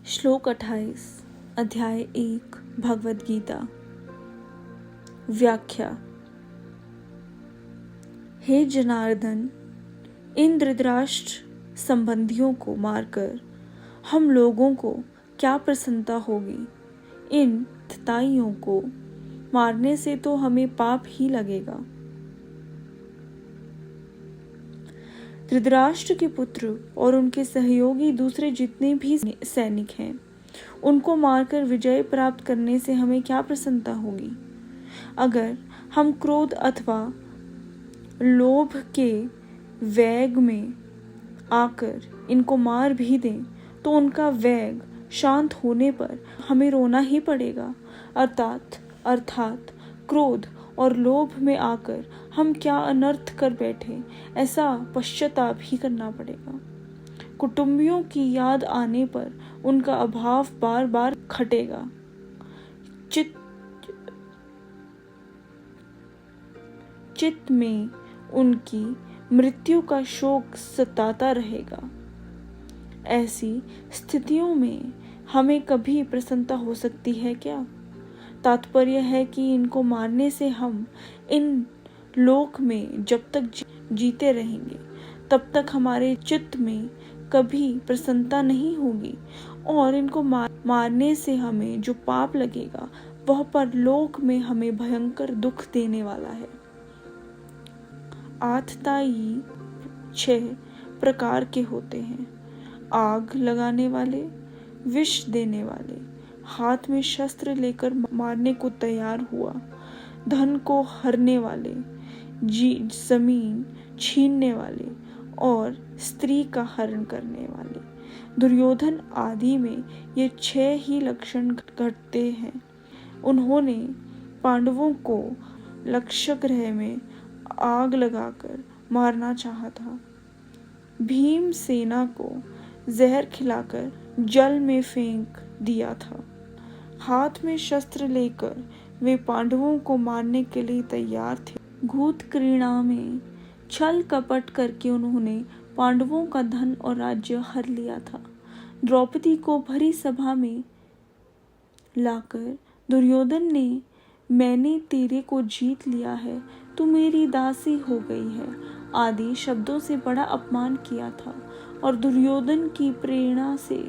श्लोक 28 अध्याय 1 भगवद गीता। व्याख्या। हे जनार्दन, इन धृतराष्ट्र संबंधियों को मारकर हम लोगों को क्या प्रसन्नता होगी। इन तताइयों को मारने से तो हमें पाप ही लगेगा। धृतराष्ट्र के पुत्र और उनके सहयोगी दूसरे जितने भी सैनिक हैं, उनको मारकर विजय प्राप्त करने से हमें क्या प्रसन्नता होगी। अगर हम क्रोध अथवा लोभ के वेग में आकर इनको मार भी दें तो उनका वेग शांत होने पर हमें रोना ही पड़ेगा। अर्थात क्रोध और लोभ में आकर हम क्या अनर्थ कर बैठे, ऐसा पश्चाताप ही करना पड़ेगा। कुटुंबियों की याद आने पर उनका अभाव बार बार खटेगा। चित्त में उनकी मृत्यु का शोक सताता रहेगा। ऐसी स्थितियों में हमें कभी प्रसन्नता हो सकती है क्या। तात्पर्य है कि इनको मारने से हम इन लोक में जब तक जीते रहेंगे तब तक हमारे चित्त में कभी प्रसन्नता नहीं होगी, और इनको मारने से हमें जो पाप लगेगा वह परलोक में हमें भयंकर दुख देने वाला है। आततायी 6 प्रकार के होते हैं। आग लगाने वाले, विष देने वाले, हाथ में शस्त्र लेकर मारने को तैयार हुआ, धन को हरने वाले, जमीन छीनने वाले और स्त्री का हरण करने वाले। दुर्योधन आदि में ये 6 ही लक्षण घटते हैं। उन्होंने पांडवों को लक्षगृह में आग लगाकर मारना चाहा था। भीमसेना को जहर खिलाकर जल में फेंक दिया था। हाथ में शस्त्र लेकर वे पांडवों को मारने के लिए तैयार थे। घूत क्रीड़ा में छल कपट करके उन्होंने पांडवों का धन और राज्य हर लिया था। द्रौपदी को भरी सभा में लाकर दुर्योधन ने मैंने तेरे को जीत लिया है, तू मेरी दासी हो गई है आदि शब्दों से बड़ा अपमान किया था, और दुर्योधन की प्रेरणा से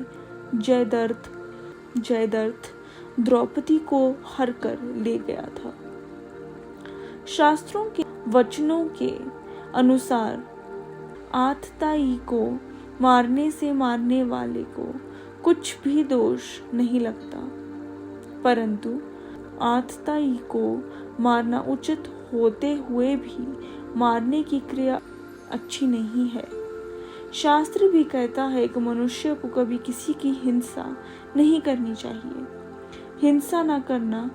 जयद्रथ द्रौपदी को हर कर ले गया था। शास्त्रों के वचनों के अनुसार आतताई को मारने से मारने वाले को कुछ भी दोष नहीं लगता, परंतु आतताई को मारना उचित होते हुए भी मारने की क्रिया अच्छी नहीं है। शास्त्र भी कहता है कि मनुष्य को कभी किसी की हिंसा नहीं करनी चाहिए। हिंसा न करना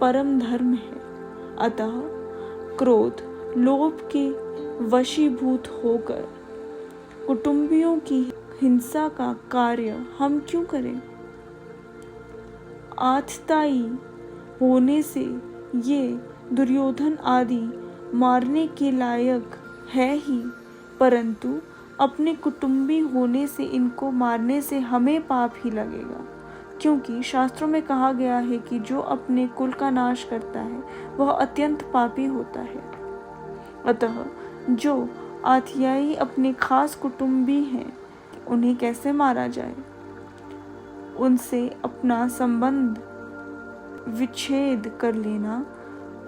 परम धर्म है। अतः क्रोध लोभ के वशीभूत होकर कुटुंबियों की हिंसा का कार्य हम क्यों करें। आतताई होने से ये दुर्योधन आदि मारने के लायक है ही, परंतु अपने कुटुंबी होने से इनको मारने से हमें पाप ही लगेगा, क्योंकि शास्त्रों में कहा गया है कि जो अपने कुल का नाश करता है वह अत्यंत पापी होता है। अतः जो आतताई अपने खास कुटुंबी हैं, उन्हें कैसे मारा जाए। उनसे अपना संबंध विच्छेद कर लेना,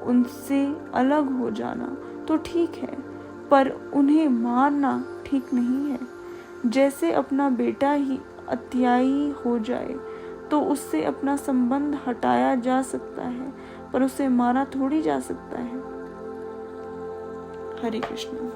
उनसे अलग हो जाना तो ठीक है, पर उन्हें मारना ठीक नहीं है। जैसे अपना बेटा ही आतताई हो जाए तो उससे अपना संबंध हटाया जा सकता है, पर उसे मारा थोड़ी जा सकता है। हरे कृष्ण।